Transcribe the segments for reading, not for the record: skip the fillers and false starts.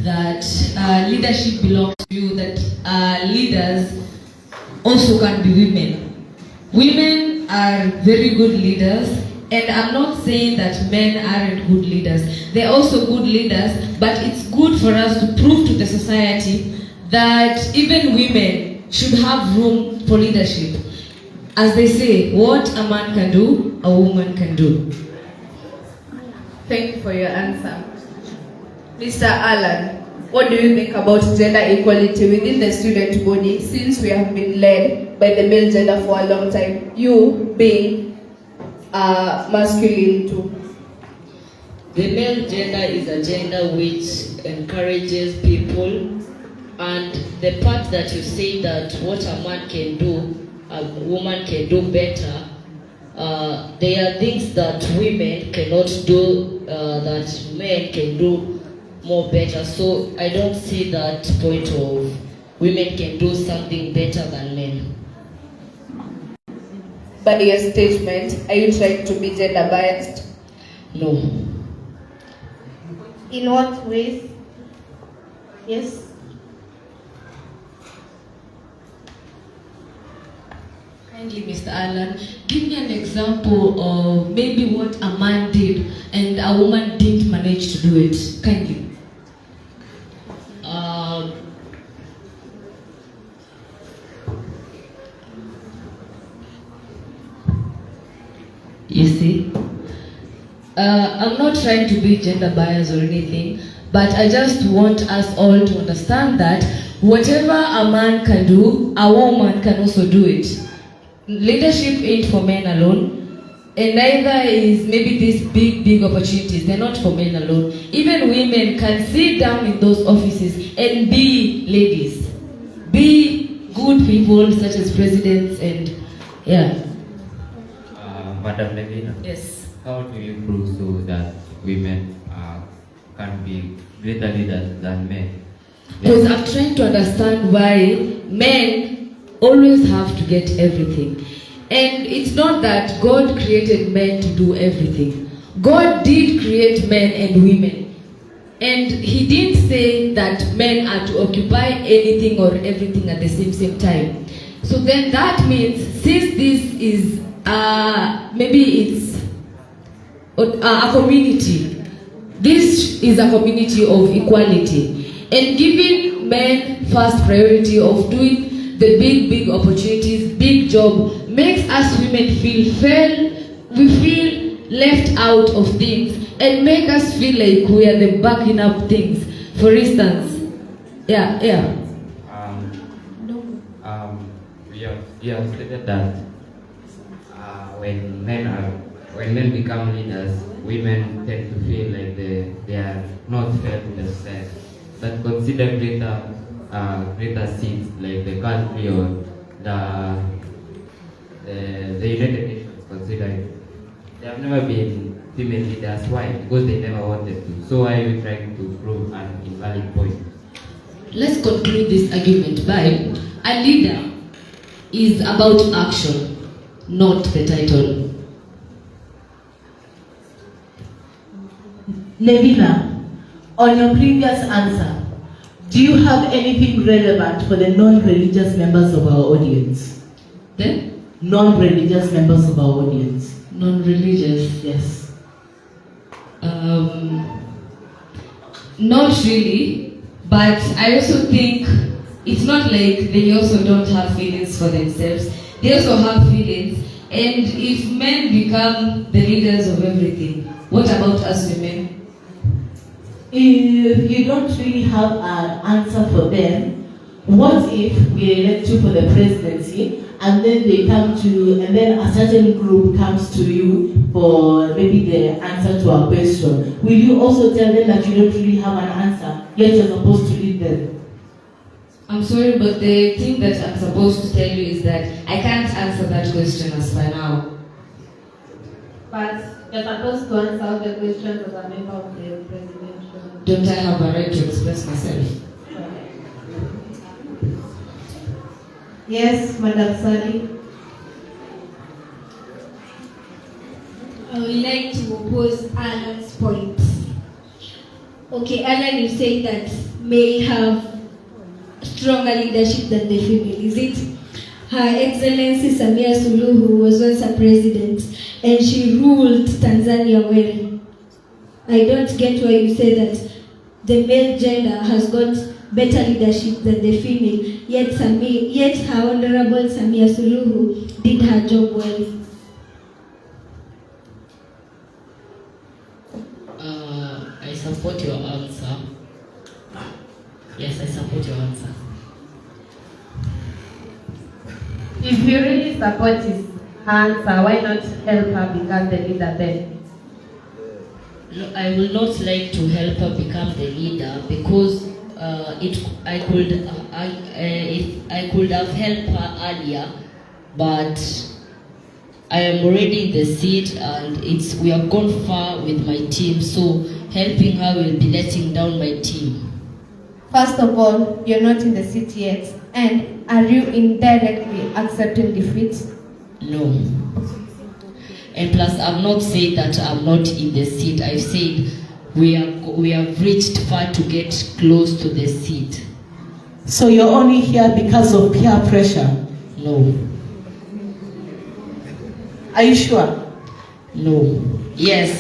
that leadership belongs to you, that leaders also can be women. Women are very good leaders, and I'm not saying that men aren't good leaders. They're also good leaders, but it's good for us to prove to the society that even women should have room for leadership. As they say, what a man can do, a woman can do. Thank you for your answer. Mr. Allan, what do you think about gender equality within the student body, since we have been led by the male gender for a long time, you being masculine too? The male gender is a gender which encourages people, and the part that you say that what a man can do, a woman can do better, there are things that women cannot do that men can do more better. So I don't see that point of women can do something better than men. By your statement, are you trying to be gender biased? No. In what ways? Yes. Kindly, Mr. Allan, give me an example of maybe what a man did and a woman didn't manage to do it. Kindly. You see, I'm not trying to be gender biased or anything, but I just want us all to understand that whatever a man can do, a woman can also do it. Leadership ain't for men alone, and neither is maybe these big opportunities. They're not for men alone. Even women can sit down in those offices and be ladies, be good people such as presidents and yeah. Madam Nevina, Yes. how do you prove so that women can be greater leaders than men? Because I'm trying to understand why men always have to get everything. And it's not that God created men to do everything. God did create men and women. And He didn't say that men are to occupy anything or everything at the same time. So then that means, since this is maybe it's a community, this is a community of equality, and giving men first priority of doing the big opportunities, big job, makes us women we feel left out of things, and make us feel like we are the backing up things. For instance, we have stated that when men become leaders, women tend to feel like they are not fair to themselves. But consider greater seats like the country or the United Nations. Consider it. They have never been female leaders. Why? Because they never wanted to. So why are you trying to prove an invalid point? Let's conclude this argument by a leader is about action, not the title. Nevina, on your previous answer, do you have anything relevant for the non-religious members of our audience? The non-religious members of our audience. Non-religious? Yes. Not really, but I also think it's not like they also don't have feelings for themselves. They also have feelings, and if men become the leaders of everything, what about us women? If you don't really have an answer for them, what if we elect you for the presidency and then and then a certain group comes to you for maybe the answer to our question? Will you also tell them that you don't really have an answer, yet you're supposed to lead them? I'm sorry, but the thing that I'm supposed to tell you is that I can't answer that question as for now. But you're supposed to answer all the questions as a member of the presidential. Don't I have a right to express myself? Yes, Madam Sally. I would like to oppose Allan's point. Okay, Allan, you say that may have stronger leadership than the female? Is it Her Excellency Samia Suluhu was once a president and she ruled Tanzania well? I don't get why you say that the male gender has got better leadership than the female, yet her Honorable Samia Suluhu did her job well. I support your answer. Yes, I support your answer. If you really support his answer, why not help her become the leader then? No, I will not like to help her become the leader because I could have helped her earlier, but I am already in the seat and we have gone far with my team, so helping her will be letting down my team. First of all, you're not in the seat yet. And are you indirectly accepting defeat? No. And plus, I've not said that I'm not in the seat. I've said we have reached far to get close to the seat. So you're only here because of peer pressure? No. Are you sure? No. Yes.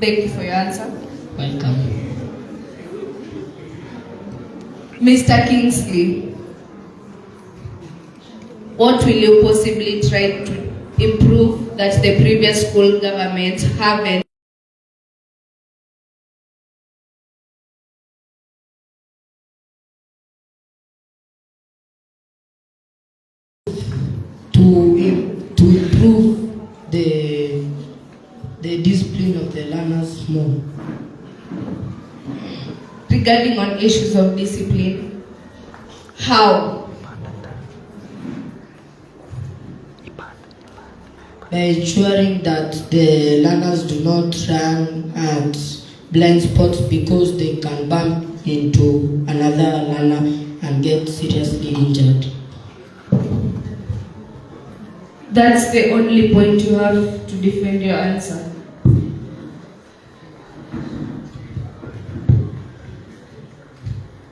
Thank you for your answer. Welcome. Mr. Kingsley, what will you possibly try to improve that the previous school government haven't? To improve the discipline of the learners more. Regarding on issues of discipline, how? By ensuring that the learners do not run at blind spots because they can bump into another learner and get seriously injured. That's the only point you have to defend your answer.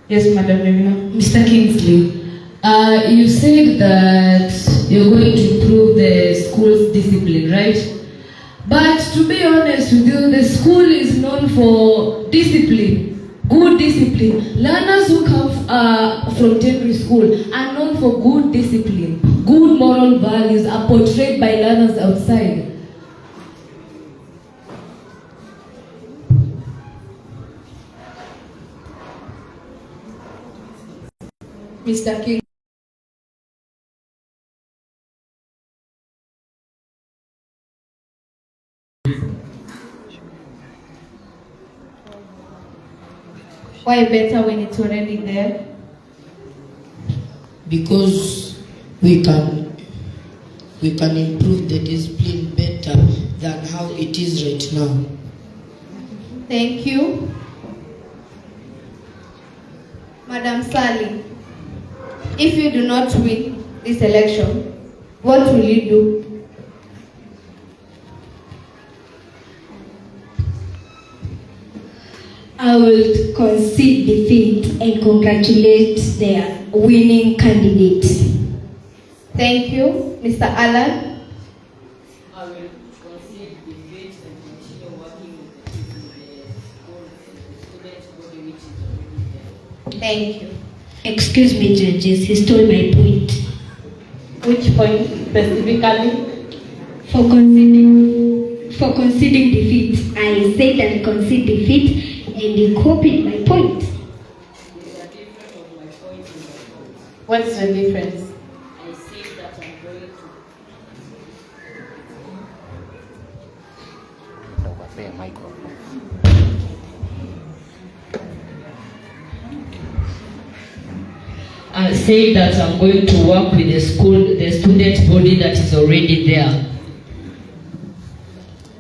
Yes, Madam Nevina. Mr. Kingsley, you said that you're going to improve the school's discipline, right? But to be honest with you, the school is known for discipline, good discipline. Learners who come from Tenri school are known for good discipline. Good moral values are portrayed by learners outside. Mr. King. Why better when it's already there? Because we can improve the discipline better than how it is right now. Thank you. Madam Sally, if you do not win this election, what will you do? I will concede defeat and congratulate their winning candidate. Thank you. Mr. Allan? I will concede defeat and continue working with the student body which is already there. Thank you. Excuse me, judges, he stole my point. Which point specifically? For conceding defeat. I said I'll concede defeat and he copied my point. What's the difference? I say that I'm going to. I say that I'm going to work with the school, the student body that is already there.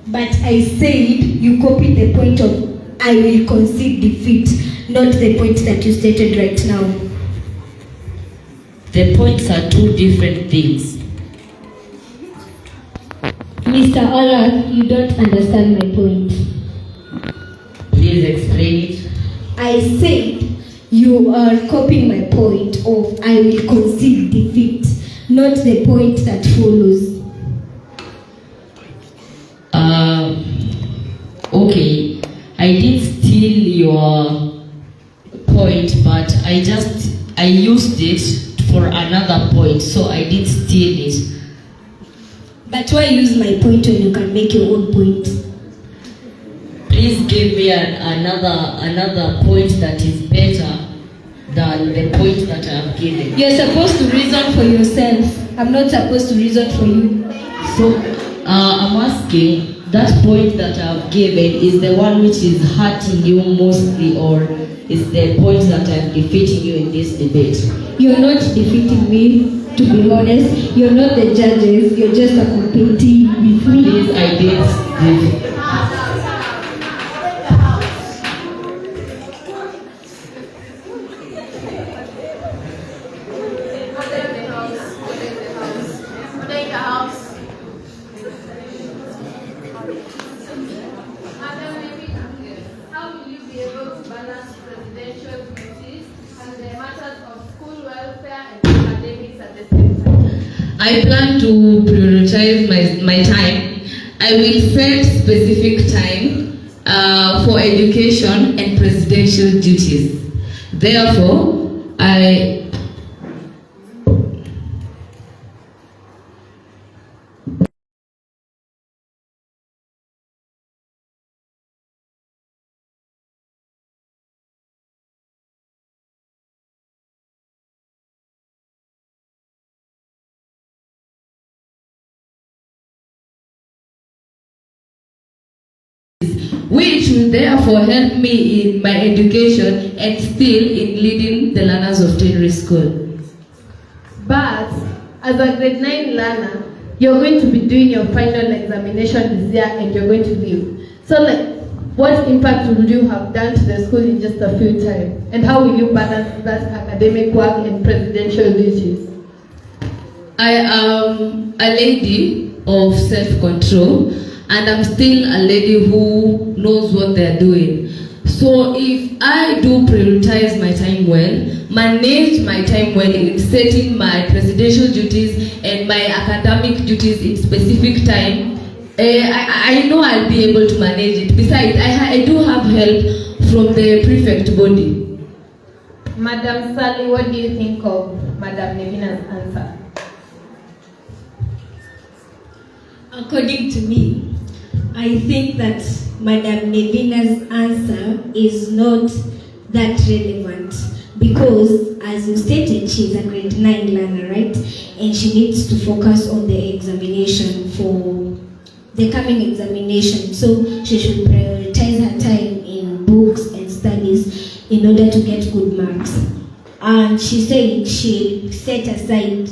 But I said you copied the point of I will concede defeat, not the point that you stated right now. The points are two different things. Mr. Allan, you don't understand my point. Please explain it. I said you are copying my point of I will concede defeat, not the point that follows. Okay, I did steal your point, but I used it for another point, so I did steal it. But why use my point when you can make your own point? Please give me another point that is better than the point that I have given. You're supposed to reason for yourself. I'm not supposed to reason for you. So, I'm asking, that point that I have given is the one which is hurting you mostly, or is the point that I'm defeating you in this debate? You're not defeating me, to be honest. You're not the judges. You're just a competing with me. Please, I did. How will you be able to balance presidential duties and the matters of school welfare and academics at the same time? I plan to prioritize my time. I will set specific time for education and presidential duties. Therefore, which will therefore help me in my education and still in leading the learners of Tenri School. But as a grade 9 learner, you're going to be doing your final examination this year and you're going to leave. So what impact would you have done to the school in just a few times? And how will you balance that academic work and presidential duties? I am a lady of self-control, and I'm still a lady who knows what they're doing. So if I do prioritize my time well, manage my time well in setting my presidential duties and my academic duties in specific time, I know I'll be able to manage it. Besides, I do have help from the prefect body. Madam Sally, what do you think of Madam Nevina's answer? According to me, I think that Madam Nevina's answer is not that relevant because, as you stated, she's a grade 9 learner, right? And she needs to focus on the examination for the coming examination. So she should prioritize her time in books and studies in order to get good marks. And she said she'll set aside,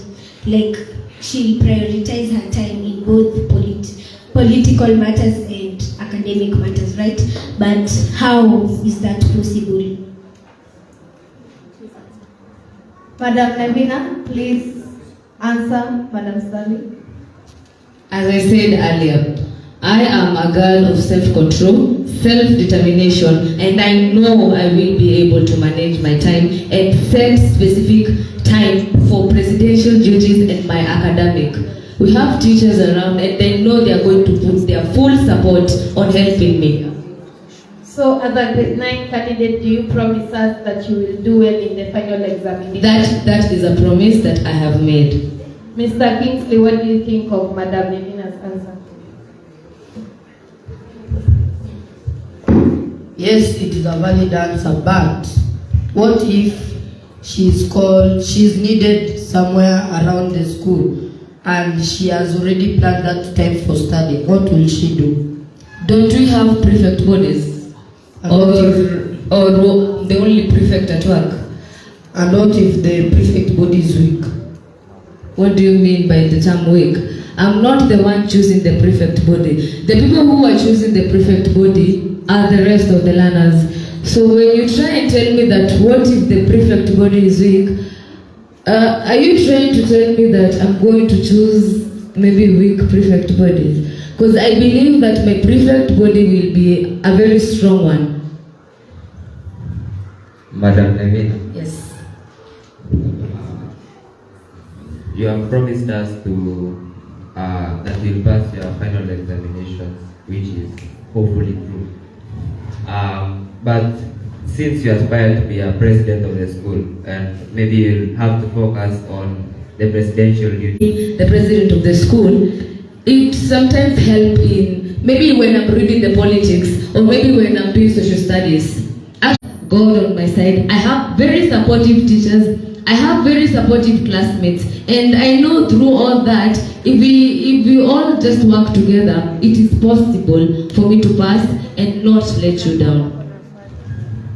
she'll prioritize her time in both political matters and academic matters, right? But how is that possible? Madam Nevina, please answer Madam Sally. As I said earlier, I am a girl of self-control, self-determination, and I know I will be able to manage my time and set specific time for presidential duties and my academic. We have teachers around and they know they are going to put their full support on helping me. So as a grade 9 candidate, do you promise us that you will do well in the final examination? That is a promise that I have made. Mr. Kingsley, what do you think of Madam Nevina's answer? Yes, it is a valid answer, but what if she's needed somewhere around the school and she has already planned that time for study? What will she do? Don't we have prefect bodies? Or the only prefect at work? And what if the prefect body is weak? What do you mean by the term weak? I'm not the one choosing the prefect body. The people who are choosing the prefect body are the rest of the learners. So when you try and tell me that what if the prefect body is weak, Are you trying to tell me that I'm going to choose maybe weak prefect bodies? Because I believe that my prefect body will be a very strong one. Madam Nevina, Yes. you have promised us to that you'll pass your final examinations, which is hopefully true. But since you aspire to be a president of the school, and maybe you'll have to focus on the presidential duty. The president of the school, it sometimes helps in maybe when I'm reading the politics or maybe when I'm doing social studies. I have God on my side. I have very supportive teachers. I have very supportive classmates, and I know through all that, if we all just work together, it is possible for me to pass and not let you down.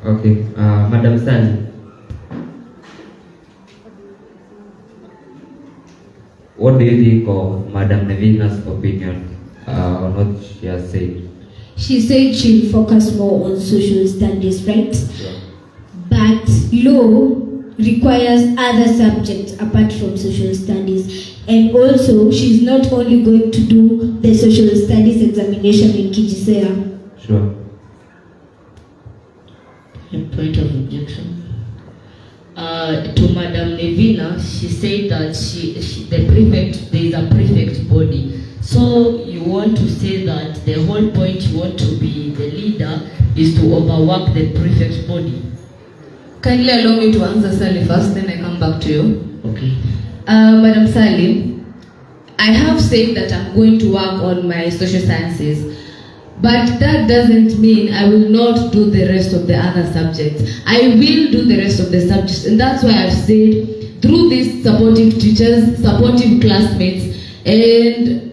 Okay, Madam Sally, what do you think of Madam Nevina's opinion on what she has said? She said she'll focus more on social studies, right? Sure. But law requires other subjects apart from social studies. And also, she's not only going to do the social studies examination in Kijisea. Sure. A point of objection. To Madam Nevina, she said that there is a prefect body. So you want to say that the whole point you want to be the leader is to overwork the prefect body. Kindly allow me to answer Sally first, then I come back to you. Okay. Madam Sally, I have said that I'm going to work on my social sciences, but that doesn't mean I will not do the rest of the other subjects. I will do the rest of the subjects, and that's why I've said through these supportive teachers, supportive classmates, and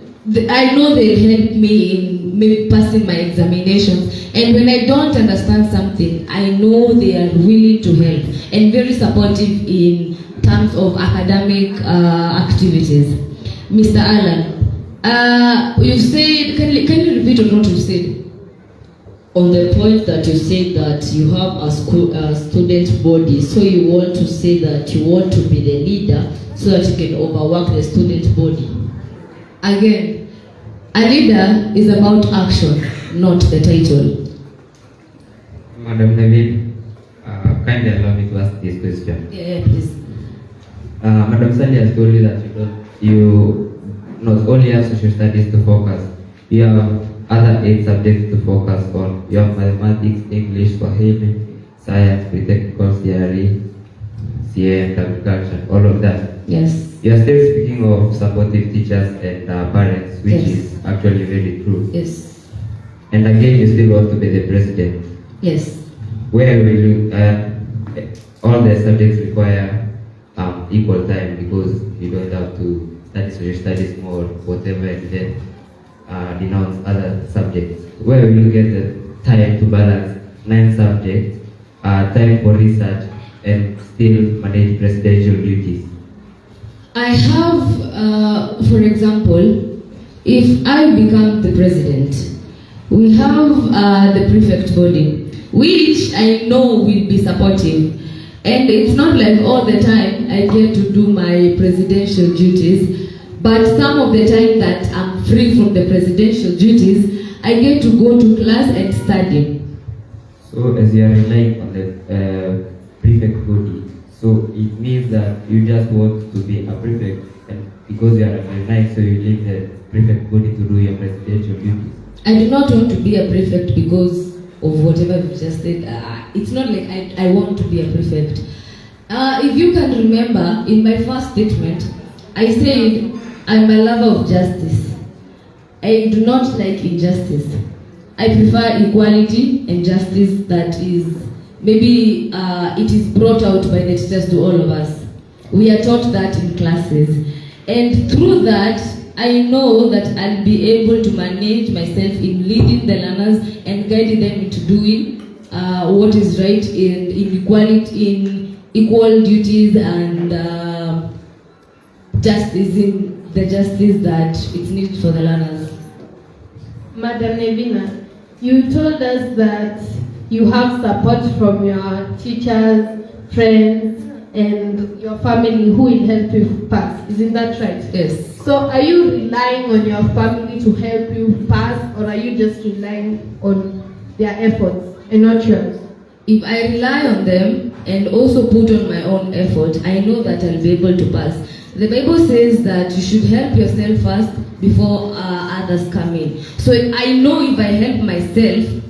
I know they help me in maybe passing my examinations. And when I don't understand something, I know they are willing to help and very supportive in terms of academic activities. Mr. Allan, you said, can you repeat on what you said? On the point that you said that you have a student body, so you want to say that you want to be the leader so that you can overwork the student body. Again, a leader is about action, not the title. Madam Nevina, kindly allow me to ask this question. Yeah, please. Madam Sally has told you that you not only have social studies to focus, you have other 8 subjects to focus on. You have mathematics, English, Swahili, science, technical theory, CA and agriculture, all of that. Yes. You are still speaking of supportive teachers and parents, which Yes. is actually very true. Yes. And again, you still want to be the president. Yes. Where will you, all the subjects require equal time because you don't have to study social studies more, whatever, and then denounce other subjects. Where will you get the time to balance 9 subjects, time for research, and still manage presidential duties? I have, for example, if I become the president, we have the prefect body, which I know will be supportive. And it's not like all the time I get to do my presidential duties, but some of the time that I'm free from the presidential duties, I get to go to class and study. So as you are relying on the prefect body, so it means that you just want to be a prefect, and because you are relying, so you leave the prefect body to do your presidential duties. I do not want to be a prefect because of whatever you just said. It's not like I want to be a prefect. If you can remember, in my first statement, I said I'm a lover of justice. I do not like injustice. I prefer equality and justice that is, maybe it is brought out by the teachers to all of us. We are taught that in classes. And through that, I know that I'll be able to manage myself in leading the learners and guiding them into doing what is right in equality, in equal duties and justice, in the justice that is needed for the learners. Madam Nevina, you told us that you have support from your teachers, friends, and your family who will help you pass. Isn't that right? Yes. So are you relying on your family to help you pass, or are you just relying on their efforts and not yours? If I rely on them and also put on my own effort, I know that I'll be able to pass. The Bible says that you should help yourself first before others come in. So I know if I help myself,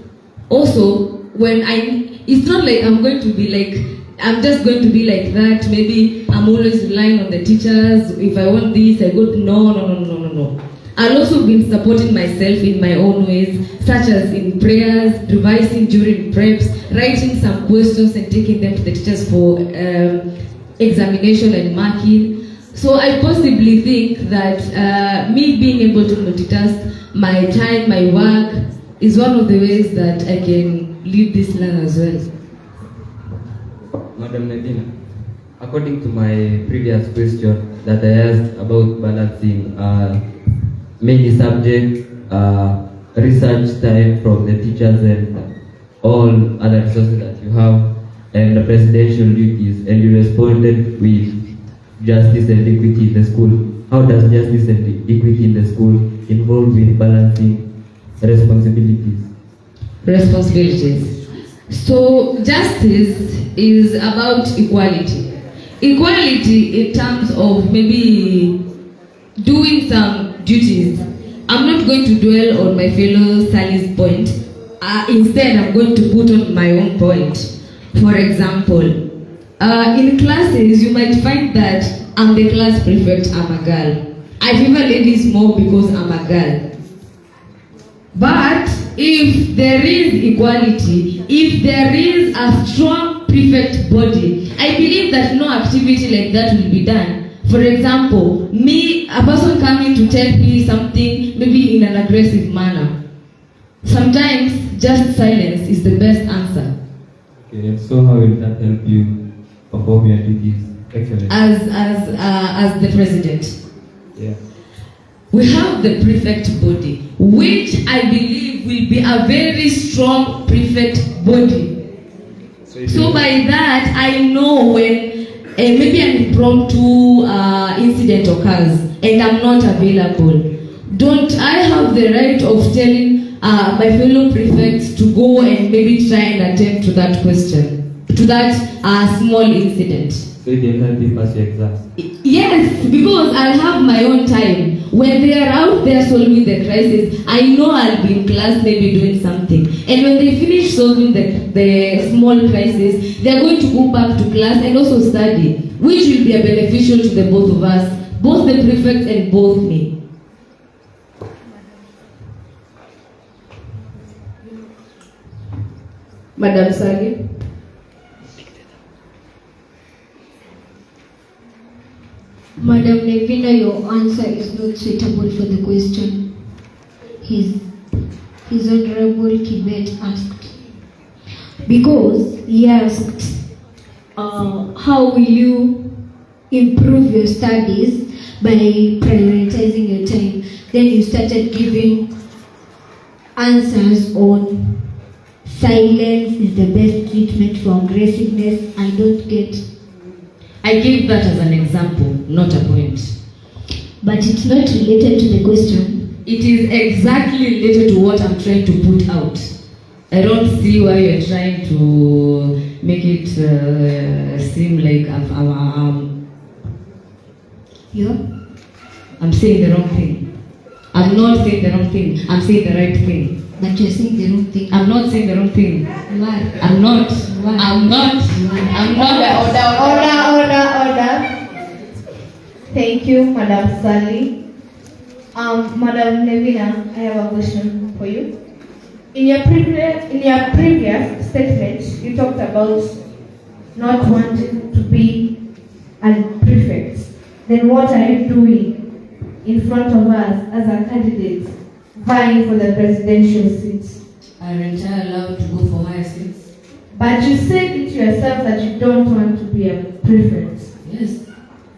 also it's not like I'm going to be like, I'm just going to be like that. Maybe I'm always relying on the teachers. If I want this, I go, no. I've also been supporting myself in my own ways, such as in prayers, revising during preps, writing some questions and taking them to the teachers for examination and marking. So I possibly think that me being able to multitask my time, my work, is one of the ways that I can lead this learn as well. Madam Nevina, according to my previous question that I asked about balancing many subjects, research time from the teachers and all other resources that you have, and the presidential duties, and you responded with justice and equity in the school. How does justice and equity in the school involve with balancing responsibilities? So justice is about equality. Equality in terms of maybe doing some duties. I'm not going to dwell on my fellow Sally's point. Instead, I'm going to put on my own point. For example, in classes, you might find that I'm the class prefect, I'm a girl. I favor ladies more because I'm a girl. But if there is equality, if there is a strong prefect body, I believe that no activity like that will be done. For example, a person coming to tell me something, maybe in an aggressive manner. Sometimes just silence is the best answer. Okay, so how will that help you perform your duties excellently? As the president. Yeah. We have the prefect body, which I believe will be a very strong prefect body. So by that, I know when maybe an impromptu incident occurs and I'm not available, don't I have the right of telling my fellow prefects to go and maybe try and attend to that question, to that small incident? So you can help you pass your exam? Yes, because I have my own time. When they are out there solving the crisis, I know I'll be in class maybe doing something. And when they finish solving the small crisis, they are going to go back to class and also study, which will be beneficial to the both of us, both the prefect and both me. Madam Sally. Madam Nevina, your answer is not suitable for the question. His Honorable Kibet asked. Because he asked, how will you improve your studies by prioritizing your time? Then you started giving answers on silence is the best treatment for aggressiveness. I don't get. I gave that as an example, not a point. But it's not related to the question. It is exactly related to what I'm trying to put out. I don't see why you're trying to make it seem like I'm saying the wrong thing. I'm not saying the wrong thing. I'm saying the right thing. But you're saying the wrong thing. I'm not saying the wrong thing. You are. I'm not. You are. I'm not. I'm not. Order. Thank you, Madam Sally. Madam Nevina, I have a question for you. In your previous statement, you talked about not wanting to be a prefect. Then what are you doing in front of us as a candidate vying for the presidential seat? Aren't I allowed to go for higher seats? But you said it yourself that you don't want to be a prefect. Yes,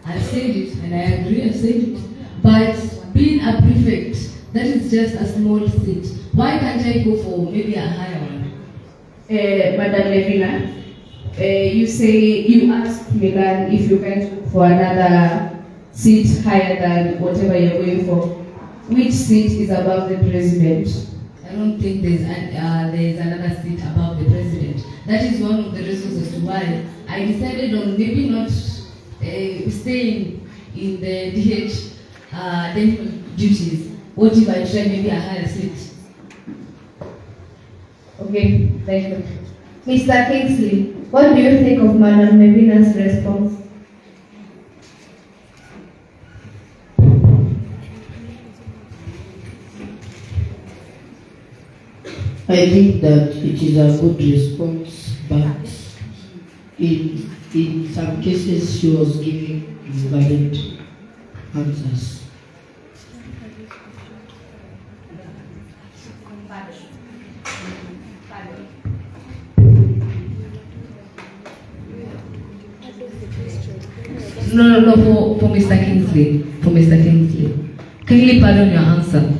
I've said it and I agree, I've said it. But being a prefect, that is just a small seat. Why can't I go for maybe a higher one? Madam Nevina, you asked Milan if you can look for another seat higher than whatever you're going for. Which seat is above the president? I don't think there's another seat above the president. That is one of the reasons as to why I decided on maybe not staying in the DH dental duties. What if I try maybe a higher seat? Okay, thank you. Mr. Kingsley, what do you think of Madam Nevina's response? I think that it is a good response, but in some cases she was giving invalid answers. No, for Mr. Kingsley. For Mr. Kingsley. Kindly pardon your answer.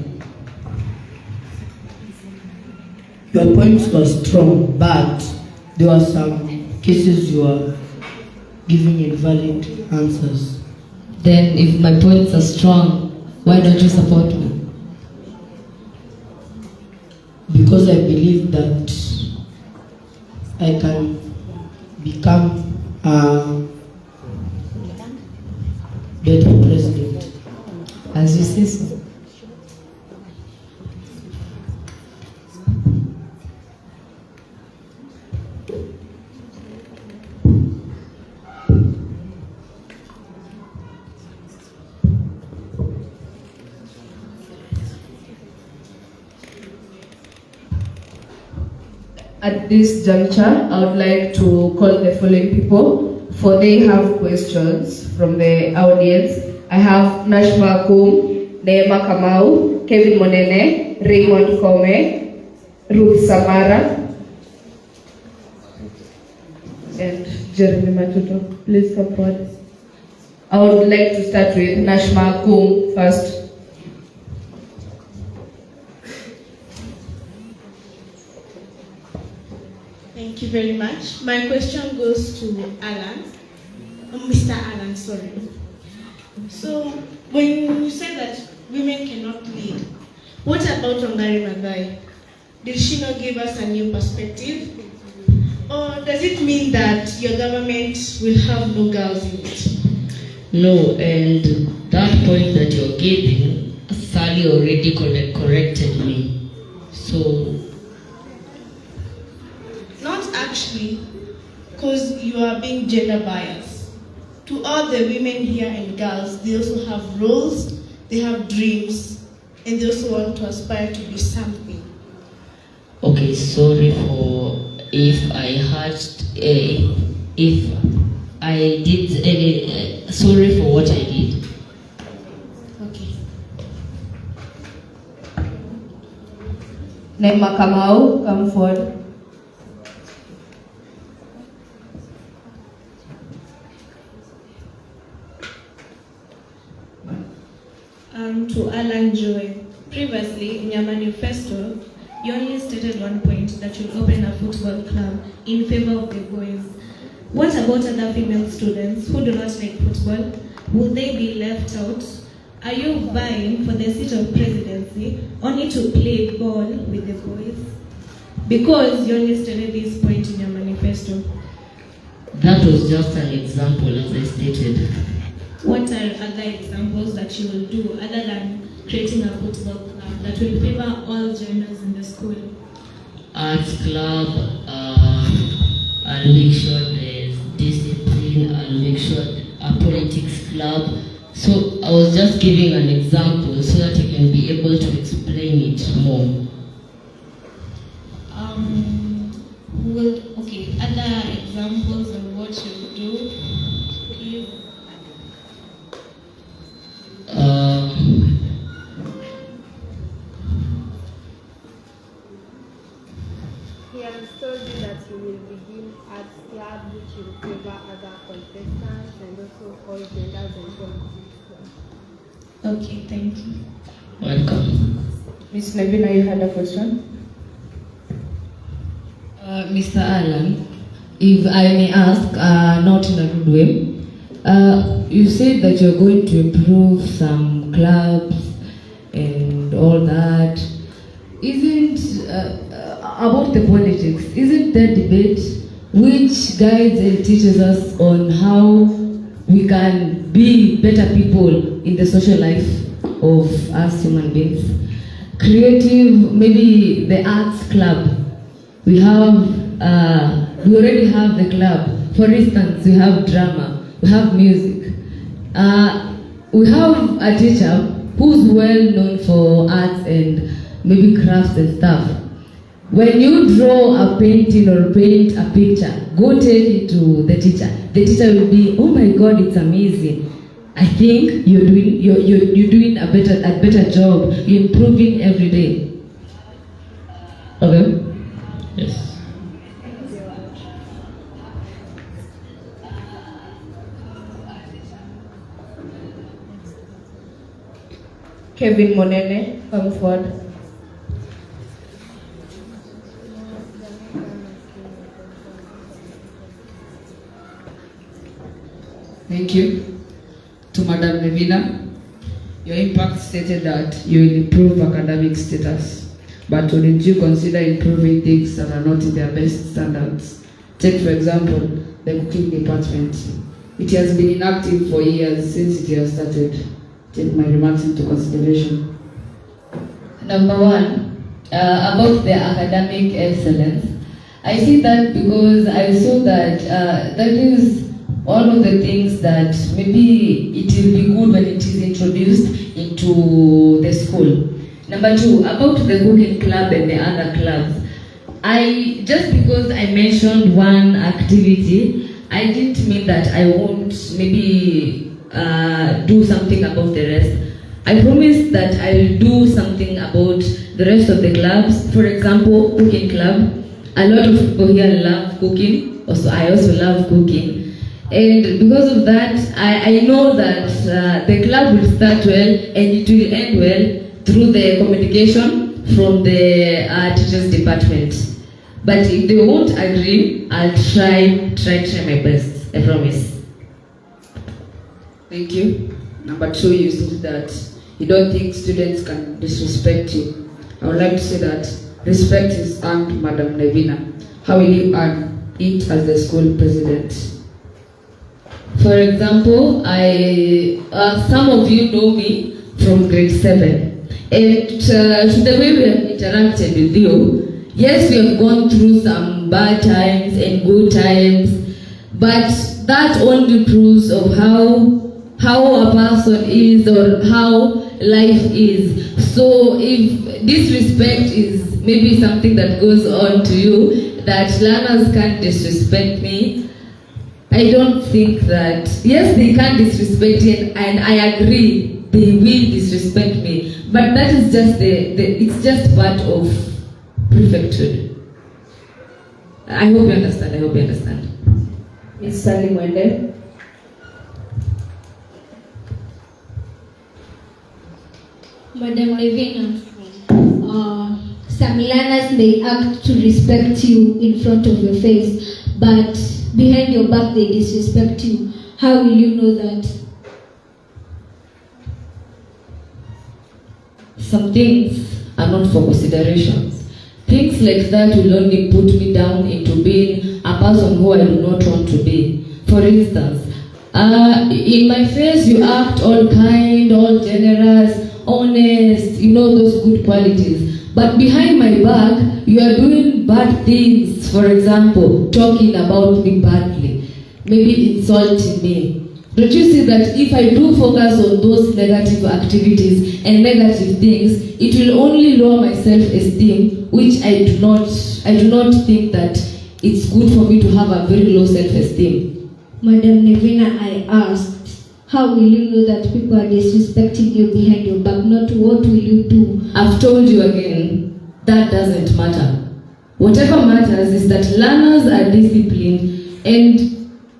Your points were strong, but there were some cases you were giving invalid answers. Then if my points are strong, why don't you support me? Because I believe that I can become a better president. As you say so. At this juncture, I would like to call the following people, for they have questions from the audience. I have Nashma Kum, Neema Kamau, Kevin Monene, Raymond Kome, Ruth Samara, and Jeremy Matuto. Please come forward. I would like to start with Nashma Kum first. Thank you very much. My question goes to Allan. Mr. Allan, sorry. So, when you said that women cannot lead, what about Ongari Maathai? Did she not give us a new perspective? Or does it mean that your government will have no girls in it? No, and that point that you're giving, Sally already corrected me. So, not actually, because you are being gender biased. To all the women here and girls, they also have roles, they have dreams, and they also want to aspire to be something. okay, sorry for if I if I did any, sorry for what I did. Okay. Neema Kamau, come forward. To Allan Joy. Previously, in your manifesto, you only stated one point, that you'll open a football club in favor of the boys. What about other female students who do not like football? Will they be left out? Are you vying for the seat of presidency only to play ball with the boys? Because you only stated this point in your manifesto. That was just an example, as I stated. What are other examples that you will do other than creating a football club that will favor all genders in the school? Arts club, I'll make sure there's discipline, I'll make sure a politics club. So I was just giving an example so that you can be able to explain it more. Okay, other examples of what you do, please. He has told you that you will begin at club which will favor other contestants and also all genders and politics. Okay, thank you. Welcome. Ms. Nevina, you had a question? Mr. Allan, If I may ask, not in a good way, you said that you're going to improve some clubs and all that. Isn't about the politics, isn't there debate which guides and teaches us on how we can be better people in the social life of us human beings? Creative, maybe the arts club. We already have the club. For instance, we have drama, we have music. We have a teacher who's well known for arts and maybe crafts and stuff. When you draw a painting or paint a picture, go take it to the teacher. The teacher will be, oh my God, it's amazing. I think you're doing a better job. You're improving every day. Okay. Yes. Kevin Monene, come forward. Thank you. To Madam Nevina, your impact stated that you will improve academic status, but wouldn't you consider improving things that are not in their best standards? Take, for example, the cooking department. It has been inactive for years since it has started. Take my remarks into consideration. Number one, about the academic excellence. I see that because I saw that that is one of the things that maybe it will be good when it is introduced into the school. Number two, about the cooking club and the other clubs. Just because I mentioned one activity, I didn't mean that I won't maybe do something about the rest. I promise that I will do something about the rest of the clubs. For example, cooking club. A lot of people here love cooking. I also love cooking. And because of that, I know that the club will start well and it will end well through the communication from the teachers department. But if they won't agree, I'll try my best. I promise. Thank you. Number two, you said that you don't think students can disrespect you. I would like to say that respect is earned, Madam Nevina. How will you earn it as the school president? For example, some of you know me from grade 7. And the way we have interacted with you, yes, we have gone through some bad times and good times, but that only proves of how a person is or how life is. So if disrespect is maybe something that goes on to you, that learners can't disrespect me, I don't think that, yes, they can disrespect it, and I agree, they will disrespect me, but that is just it's just part of prefecthood. I hope you understand. Ms. Sally Mwende. Madam Nevina, some learners may act to respect you in front of your face, but behind your back they disrespect you. How will you know that? Some things are not for considerations. Things like that will only put me down into being a person who I do not want to be. For instance, in my face you act all kind, all generous, honest, those good qualities. But behind my back, you are doing bad things. For example, talking about me badly, maybe insulting me. Don't you see that if I do focus on those negative activities and negative things, it will only lower my self-esteem, which I do not think that it's good for me to have a very low self-esteem. Madam Nevina, I asked, how will you know that people are disrespecting you behind your back? Not what will you do? I've told you again, that doesn't matter. Whatever matters is that learners are disciplined, and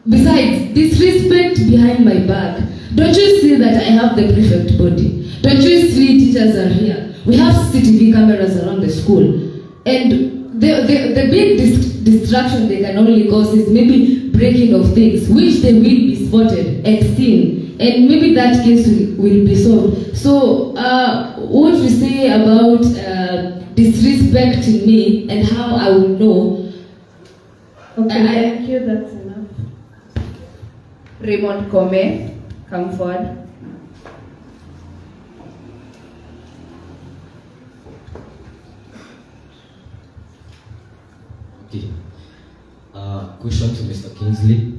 besides, disrespect behind my back. Don't you see that I have the prefect body? Don't you see teachers are here? We have CCTV cameras around the school. And the big distraction they can only cause is maybe breaking of things, which they will be spotted and seen, and maybe that case will be solved. So, what you say about disrespecting me and how I will know? Okay, thank you. That's enough. Raymond Kome, come forward. Okay. Question to Mr. Kingsley.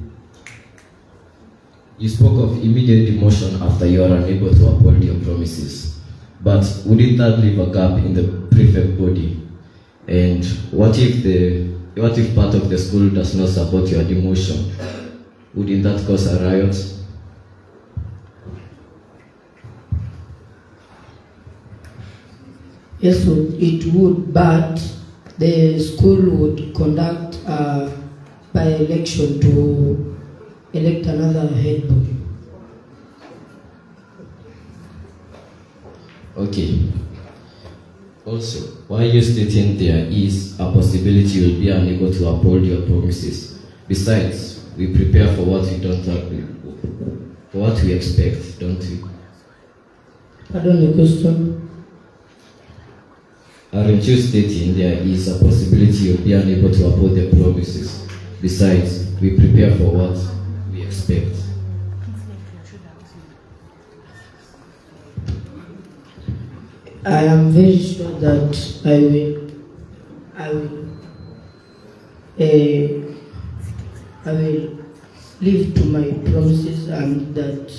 You spoke of immediate demotion after you are unable to uphold your promises. But wouldn't that leave a gap in the prefect body? And what if part of the school does not support your demotion? Wouldn't that cause a riot? Yes, so it would, but the school would conduct a by-election to elect another head boy. Okay. Also, why are you stating there is a possibility you'll be unable to uphold your promises? Besides, we prepare for what we don't agree, for what we expect, don't we? Pardon the question? Aren't you stating there is a possibility you'll be unable to uphold the promises? Besides, we prepare for what we expect. I am very sure that I will live to my promises, and that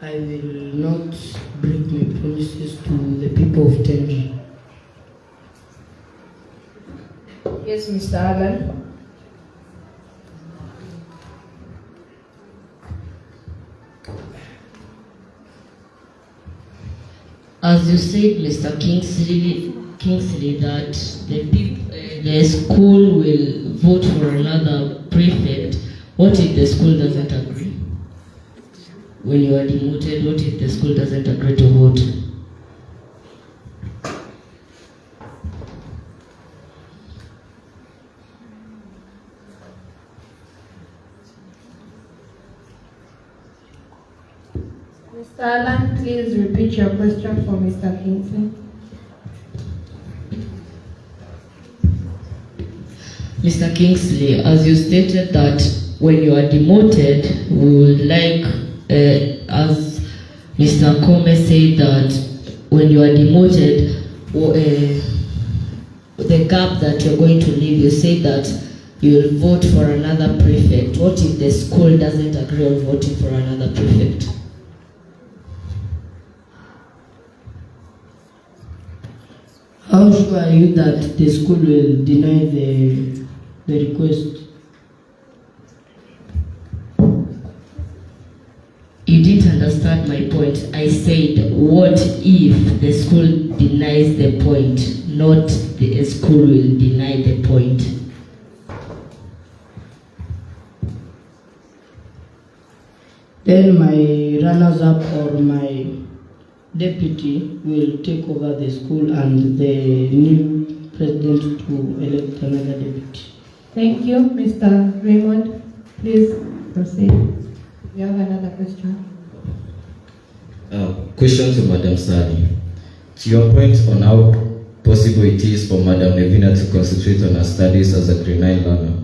I will not break my promises to the people of Tenri. Yes, Mr. Allan. As you said, Mr. Kingsley, that the school will vote for another prefect. What if the school doesn't agree? When you are demoted, what if the school doesn't agree to vote? Mr. Allan, please repeat your question for Mr. Kingsley. Mr. Kingsley, as you stated that when you are demoted, we would like, as Mr. Kome said, that when you are demoted, the gap that you're going to leave, you say that you will vote for another prefect. What if the school doesn't agree on voting for another prefect? How sure are you that the school will deny the request? You didn't understand my point. I said, what if the school denies the point, not the school will deny the point? Then my runners-up or my deputy will take over the school, and the new president to elect another deputy. Thank you, Mr. Raymond. Please proceed. You have another question? Question to Madam Sally. To your point on how possible it is for Madam Nevina to concentrate on her studies as a grade 9 learner,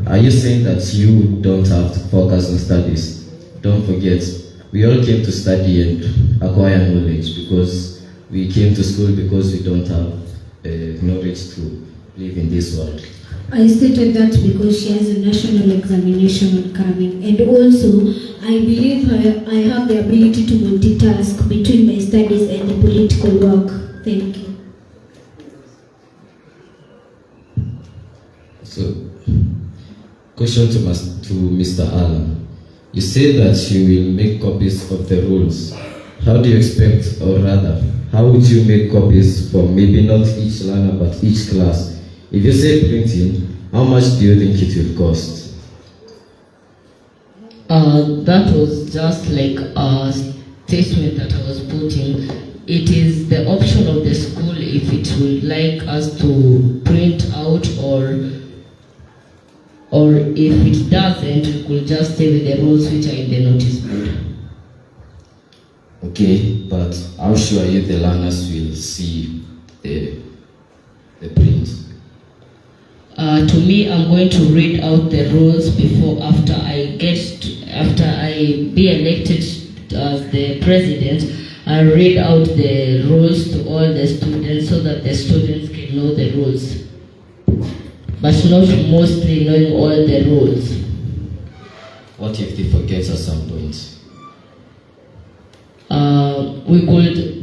are you saying that you don't have to focus on studies? Don't forget, we all came to study and acquire knowledge because we came to school because we don't have knowledge to live in this world. I stated that because she has a national examination coming, and also I believe I have the ability to multitask between my studies and the political work. Thank you. So, question to Mr. Allan. You say that you will make copies of the rules. How do you expect, or rather, how would you make copies for maybe not each learner but each class? If you say printing, how much do you think it will cost? That was just like a statement that I was putting. it is the option of the school if it would like us to print out, or if it doesn't, we could just stay with the rules which are in the notice board. Okay, but how sure are you the learners will see the print? To me, I'm going to read out the rules after I be elected as the president. I'll read out the rules to all the students so that the students can know the rules, but not mostly knowing all the rules. What if they forget at some point? We could.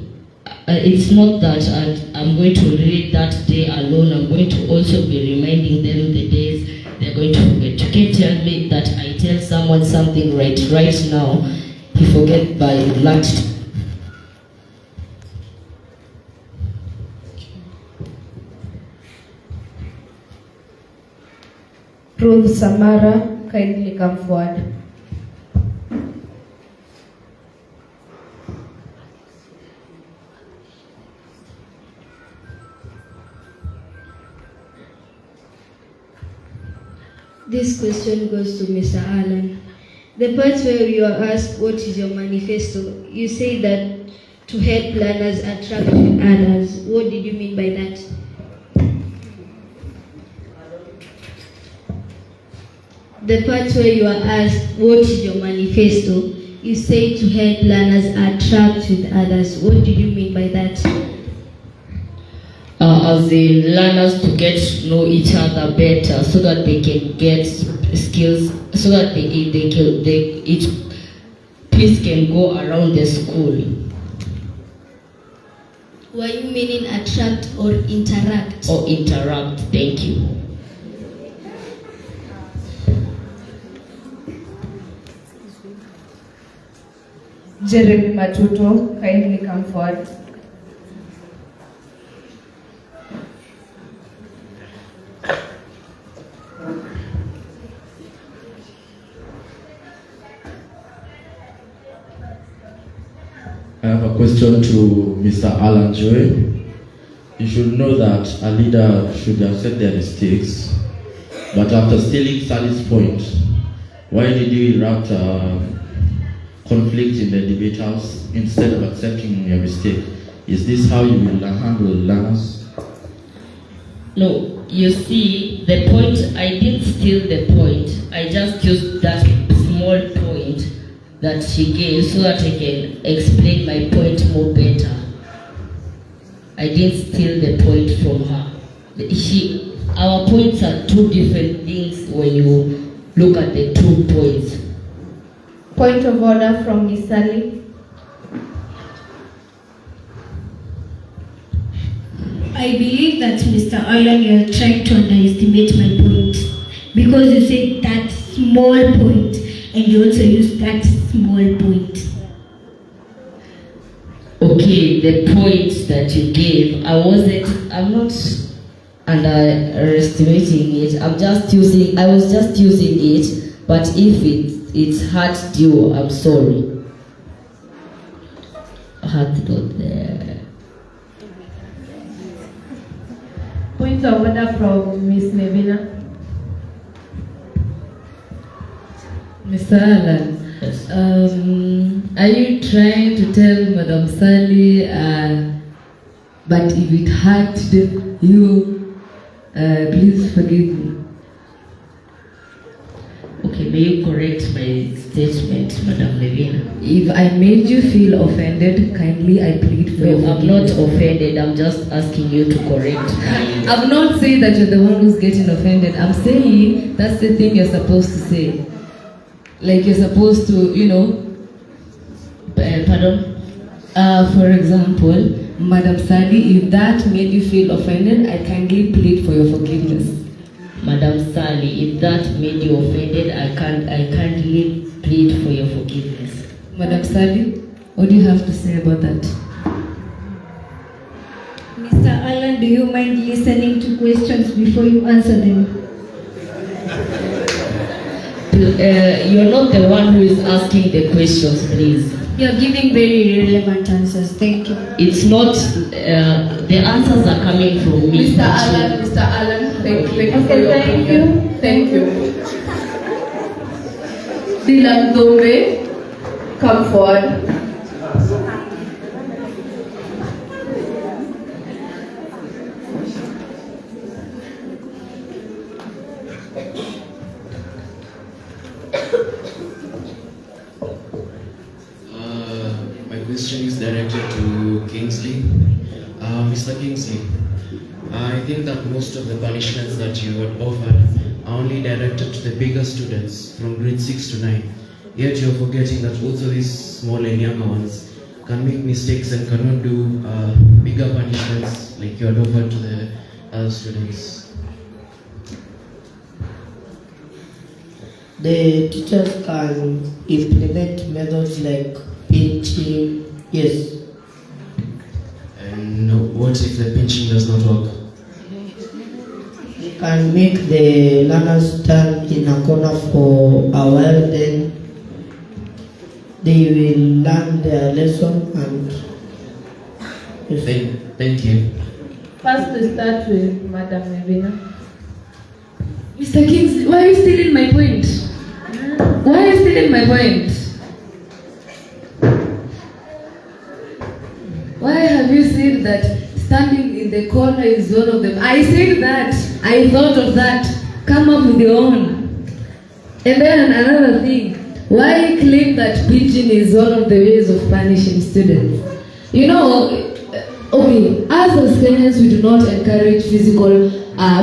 It's not that I'm going to read that day alone. I'm going to also be reminding them the days they're going to forget. You can't tell me that I tell someone something right now, he forget by lunch. Ruth Samara, kindly come forward. This question goes to Mr. Allan. The part where you are asked what is your manifesto, you say that to help learners attract with others. What did you mean by that? The part where you are asked what is your manifesto, you say to help learners attract with others. What did you mean by that? As the learners to get to know each other better, so that they can get skills, so that each piece can go around the school. Were you meaning attract or interact? Or interact, thank you. Jeremy Matuto, kindly come forward. I have a question to Mr. Allan Joy. You should know that a leader should accept their mistakes, but after stealing Sally's point, why did you erupt conflict in the debate house instead of accepting your mistake? Is this how you will handle learners? No, you see, the point, I didn't steal the point. I just used that small point that she gave so that I can explain my point more better. I didn't steal the point from her. Our points are two different things when you look at the 2 points. Point of order from Ms. Sally. I believe that Mr. Allan, you are trying to underestimate my point, because you said that small point and you also used that small point. Okay, the point that you gave, I'm not underestimating it. I was just using it, but if it's hurt you, I'm sorry. Hurt not there. Point of order from Ms. Nevina. Mr. Allan, Yes. Are you trying to tell Madam Sally, but if it hurt you, please forgive me? Okay, may you correct my statement, Madam Nevina? If I made you feel offended, kindly I plead for your No, I'm forgiveness. not offended. I'm just asking you to correct me. I'm not saying that you're the one who's getting offended. I'm saying that's the thing you're supposed to say. Like you're supposed to, Pardon? For example, Madam Sally, if that made you feel offended, I kindly plead for your forgiveness. Madam Sally, if that made you offended, I kindly plead for your forgiveness. Madam Sally, what do you have to say about that? Mr. Allan, do you mind listening to questions before you answer them? You're not the one who is asking the questions, please. You're giving very relevant answers. Thank you. It's not, the answers are coming from me. Mr. Allan, thank you for your opinion. Thank you. Dylan Dombe, come forward. My question is directed to Kingsley. Mr. Kingsley, I think that most of the punishments that you had offered are only directed to the bigger students from grade 6 to 9. Yet you're forgetting that also these small and younger ones can make mistakes and cannot do bigger punishments like you had offered to the other students. The teachers can implement methods like pinching, yes. And what if the pinching does not work? They can make the learners stand in a corner for a while, then they will learn their lesson and yes. Thank you. First to start with Madam Nevina. Mr. Kingsley, why are you stealing my point? Why are you stealing my point? Why have you said that standing in the corner is one of them? I said that. I thought of that. Come up with your own. And then another thing. Why claim that pinching is one of the ways of punishing students? You know, okay, as Kenyans, we do not encourage physical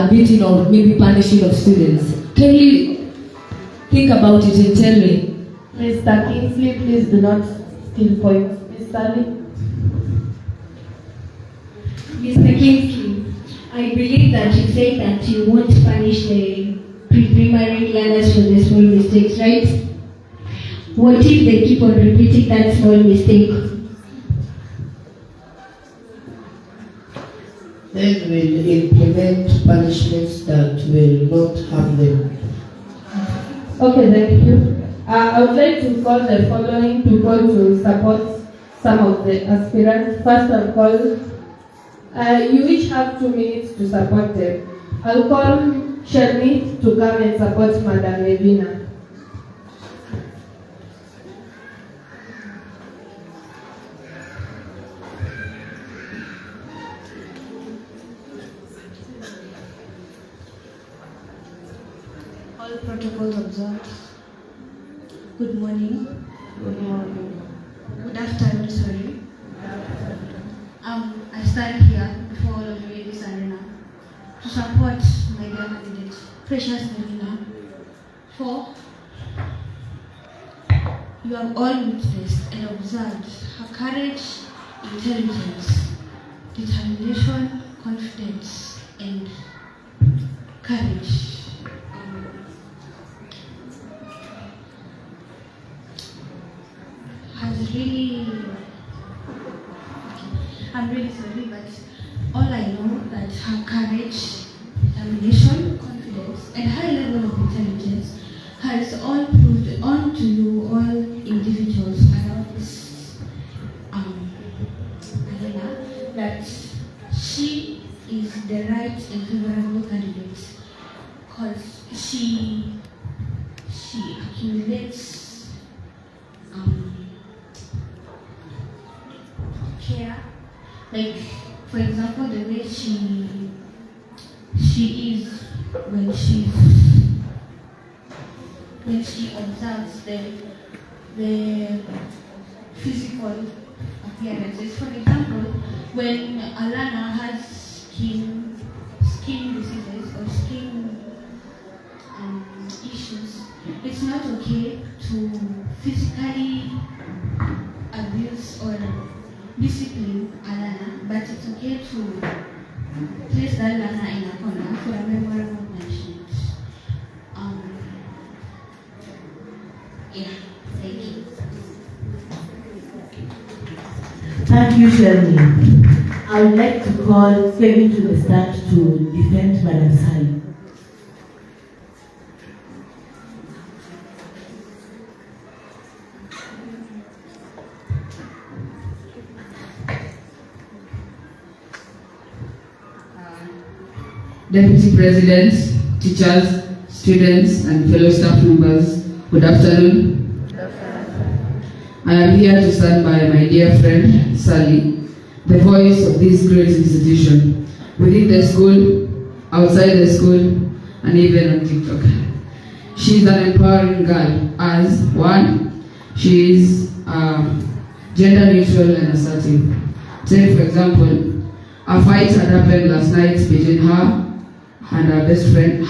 beating or maybe punishing of students. Can you think about it and tell me? Mr. Kingsley, please do not steal points. Ms. Sally? Mr. Kingsley, I believe that you said that you won't punish the pre-primary learners for the small mistakes, right? What if they keep on repeating that small mistake? then we'll implement punishments that will not harm them. Okay, thank you. I would like to call the following people to support some of the aspirants. First, I'll call, you each have 2 minutes to support them. I'll call Shermit to come and support Madam Nevina. All protocols observed. Good morning. Good morning. Good afternoon, sorry. I stand here before all of you in this arena to support my dear candidate, Precious Nevina, for you have all witnessed and observed her courage, intelligence, determination, confidence, and courage. I'm really sorry, but all I know that her courage, determination, confidence, and high level of intelligence has all proved on to you all individuals around this arena that she is the right and favorable candidate, because she accumulates care. Like, for example, the way she is when she observes the physical appearances. For example, when Alana has skin diseases or skin issues, it's not okay to physically abuse or discipline Alana, but it's okay to place that Alana in a corner for a memorable punishment. Yeah, thank you. Thank you, Shirley. I would like to call Kevin to the stand to defend Madam Sally. Deputy President, teachers, students, and fellow staff members, good afternoon. I am here to stand by my dear friend, Sally, the voice of this great institution, within the school, outside the school, and even on TikTok. She is an empowering girl as, one, she is gender neutral and assertive. Take, for example, a fight had happened last night between her and her best friend,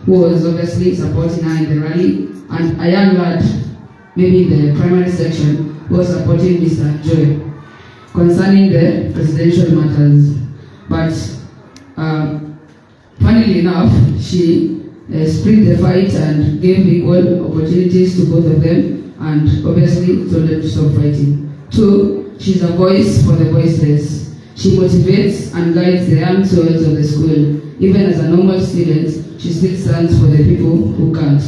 who was obviously supporting her in the rally, and a young lad, maybe in the primary section, who was supporting Mr. Joy concerning the presidential matters. But funnily enough, she split the fight and gave equal opportunities to both of them, and obviously told them to stop fighting. Two, she's a voice for the voiceless. She motivates and guides the young souls of the school. Even as a normal student, she still stands for the people who can't.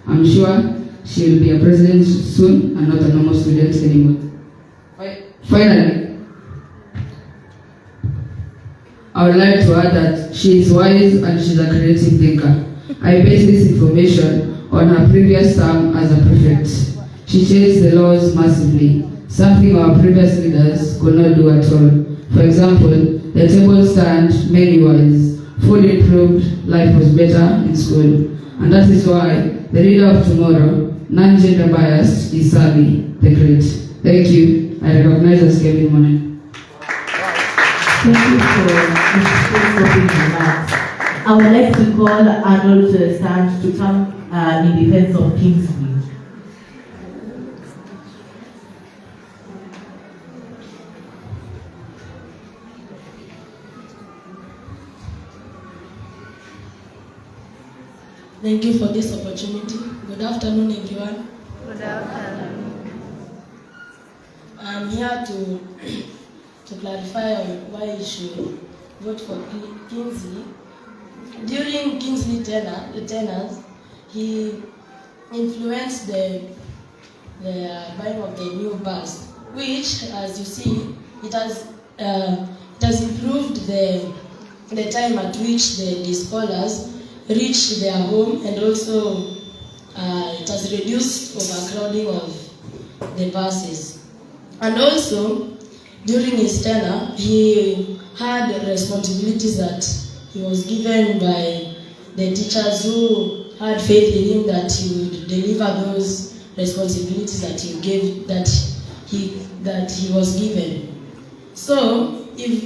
I'm sure she will be a president soon and not a normal student anymore. Finally, I would like to add that she is wise and she's a creative thinker. I base this information on her previous term as a prefect. She changed the laws massively, something our previous leaders could not do at all. For example, the table stand menu-wise, food improved, life was better in school. And that is why the leader of tomorrow, non-gender biased, is Sally the Great. Thank you. I recognize us Kevin Monet. Thank you for this opening remarks. I would like to call Arnold to the stand to come in defense of Kingsley. Thank you for this opportunity. Good afternoon, everyone. Good afternoon. I'm here to clarify on why you should vote for Kingsley. During Kingsley's tenure, he influenced the buying of the new bus, which, as you see, it has improved the time at which the scholars reach their home, and also it has reduced overcrowding of the buses. And also, during his tenure, he had responsibilities that he was given by the teachers who had faith in him that he would deliver those responsibilities that he was given. So, if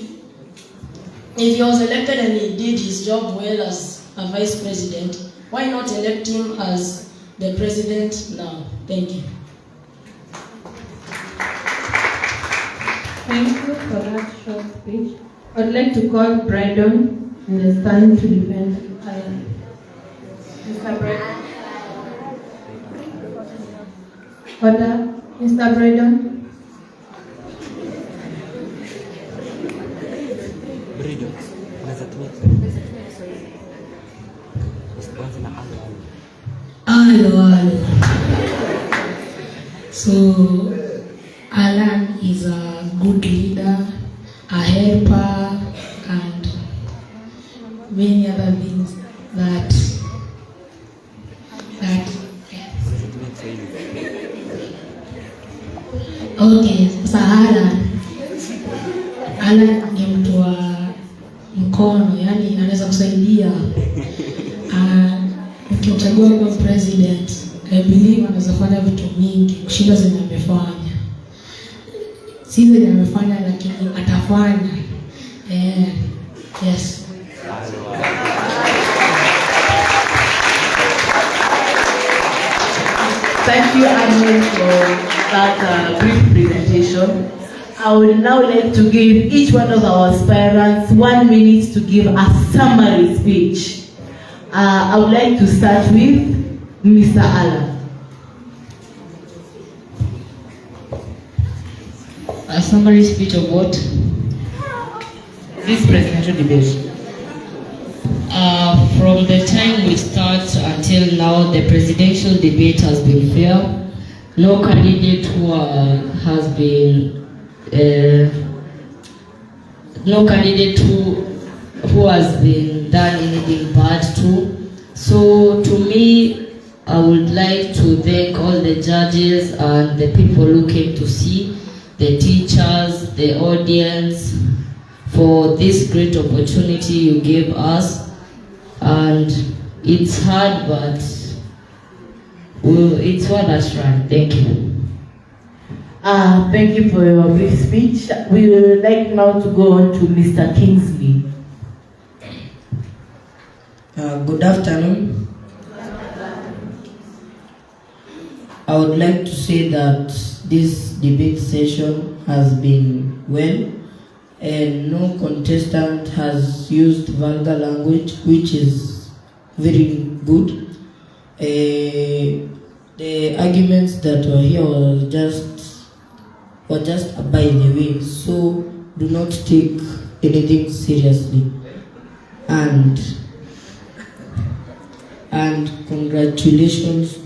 he was elected and he did his job well as a vice president, why not elect him as the president now? Thank you. Thank you for that short speech. I'd like to call Brandon in the stand to defend Allan. Mr. Brandon. Order. Mr. Brandon. Hello. So, Allan is a good leader, a helper, and many other things that okay, sasa Allan ni mtu wa mkono, yani anaweza kusaidia. Ukimchagua kuwa president, I believe anaweza fanya vitu mingi kushinda zenye amefanya. Si zenye amefanya, lakini atafanya. Yes. Thank you, Allan, for that brief presentation. I would now like to give each one of our aspirants 1 minute to give a summary speech. I would like to start with Mr. Allan. A summary speech of what? This presidential debate. From the time we start until now, the presidential debate has been fair. No candidate who has been, no candidate who who has been done anything bad to. So to me, I would like to thank all the judges and the people who came to see, the teachers, the audience, for this great opportunity you gave us. And it's hard, but it's what that's right. Thank you. Thank you for your brief speech. We would like now to go on to Mr. Kingsley. Good afternoon. I would like to say that this debate session has been well, and no contestant has used vulgar language, which is very good. The arguments that were here were just by the way, so do not take anything seriously. And congratulations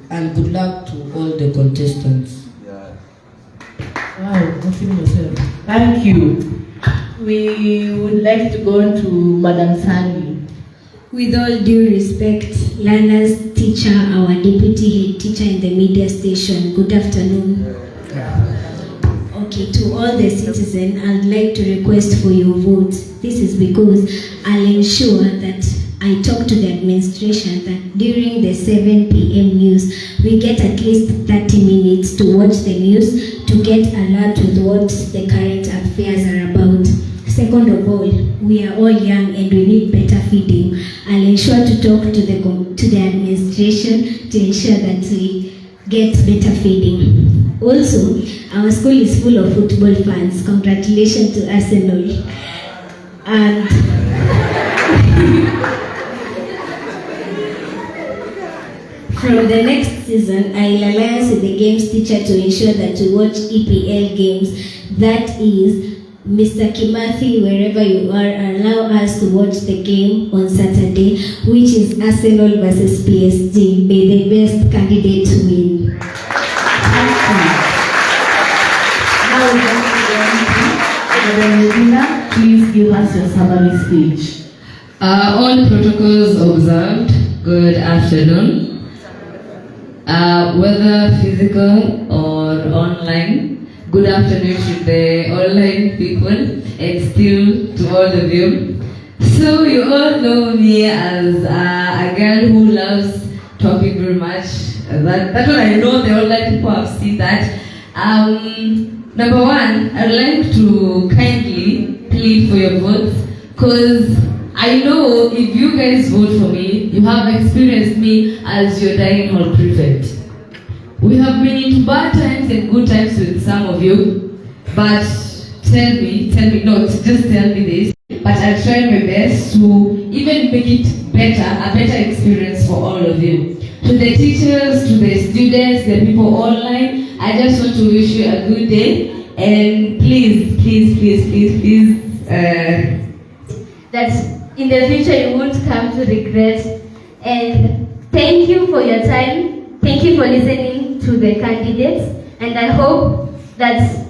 and good luck to all the contestants. Wow, confident yourself. Thank you. We would like to go on to Madam Tenri. With all due respect, learners, teacher, our deputy head teacher in the media station, good afternoon. Okay, to all the citizens, I'd like to request for your votes. This is because I'll ensure that I talk to the administration that during the 7 p.m. news, we get at least 30 minutes to watch the news to get alert with what the current affairs are about. Second of all, we are all young and we need better feeding. I'll ensure to talk to the administration to ensure that we get better feeding. Also, our school is full of football fans. Congratulations to Arsenal. And from the next season, I'll alliance with the games teacher to ensure that we watch EPL games. That is, Mr. Kimathi, wherever you are, allow us to watch the game on Saturday, which is Arsenal versus PSG. May the best candidate win. Now we want to go on to Madam Nevina. Please give us your summary speech. All protocols observed. Good afternoon. Whether physical or online, good afternoon to the online people and still to all of you. So you all know me as a girl who loves talking very much. That one I know the online people have seen that. Number one, I'd like to kindly plead for your votes, because I know if you guys vote for me, you have experienced me as your dining hall prefect. We have been into bad times and good times with some of you, but tell me, not just tell me this, but I'll try my best to even make it better, a better experience for all of you. To the teachers, to the students, the people online, I just want to wish you a good day, and please, that in the future you won't come to regret. And thank you for your time. Thank you for listening to the candidates. And I hope that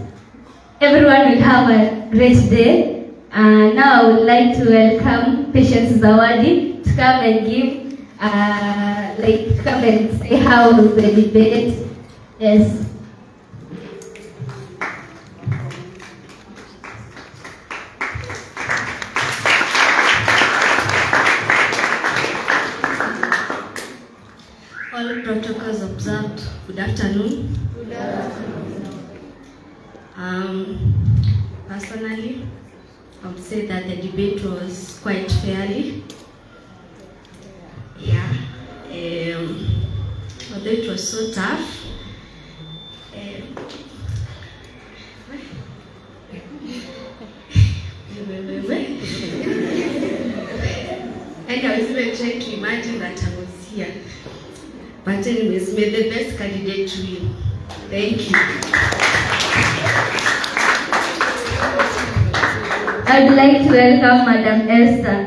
everyone will have a great day. Now I would like to welcome Patience Zawadi to come and give, come and say how the debate. Yes. All protocols observed. Good afternoon. Good afternoon. Personally, I would say that the debate was quite fairly. Yeah. Although it was so tough. And I was even trying to imagine that I was here. But anyways, may the best candidate win. Thank you. I'd like to welcome Madam Esther.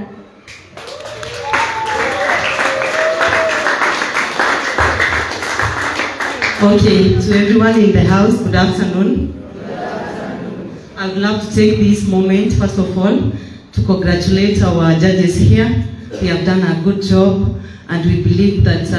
Okay, to everyone in the house, good afternoon. I would love to take this moment, first of all, to congratulate our judges here. They have done a good job, and we believe that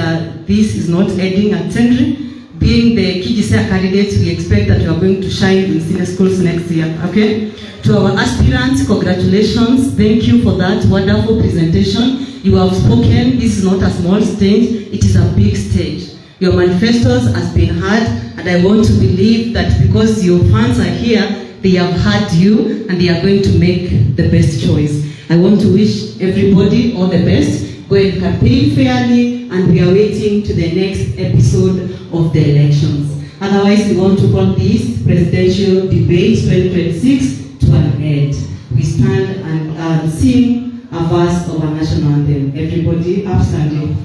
this is not ending at Tenri. Being the KGCA candidates, we expect that you are going to shine in senior schools next year, okay? To our aspirants, congratulations. Thank you for that wonderful presentation. You have spoken. This is not a small stage, it is a big stage. Your manifestos has been heard, and I want to believe that because your fans are here, they have heard you, and they are going to make the best choice. I want to wish everybody all the best. Go and campaign fairly, and we are waiting to the next episode of the elections. Otherwise, we want to call this presidential debate 2026 to an end. We stand and sing a verse of our national anthem. Everybody upstanding.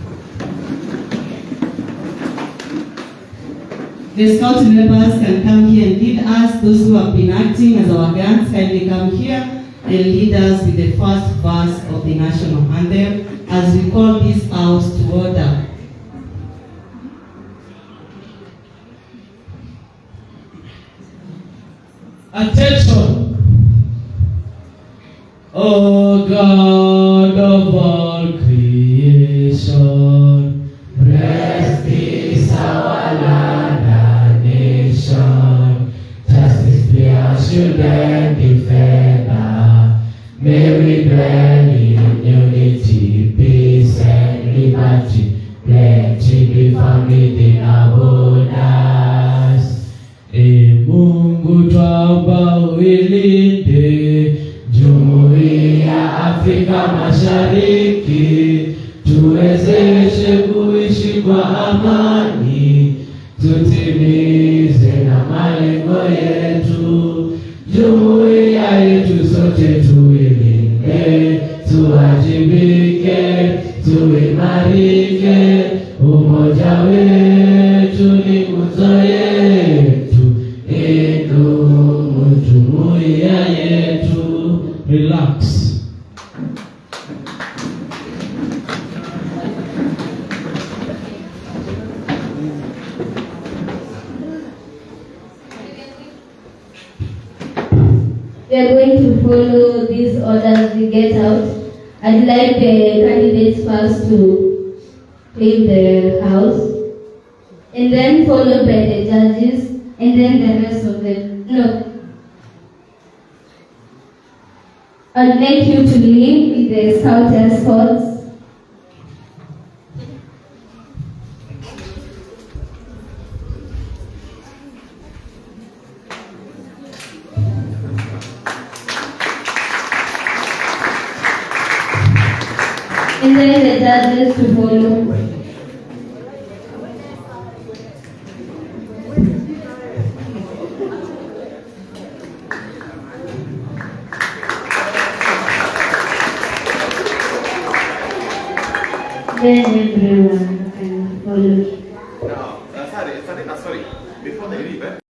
The scout members can come here and lead us. Those who have been acting as our guards, kindly come here and lead us with the first verse of the national anthem as we call this house to order. Attention! O God of all creation, bless this our land and nation. Justice be our children defender. May we dwell in unity, peace and liberty. Plenty be found within our borders. Mungu twaomba uilinde Jumuiya Afrika Mashariki, tuwezeshe kuishi kwa amani, tutimize na malengo yetu. Jumuiya yetu sote tuilinde, tuwajibike, tuimarike. Umoja wetu ni nguzo yetu, idumu jumuiya yetu. Relax. We are going to follow these orders we get out. I'd like the candidates first to clean the house, and then followed by the judges, and then the rest of them. No. I'd like you to leave with the scout escorts. And then the judges to follow. Then everyone can follow. No, sorry. Before they leave,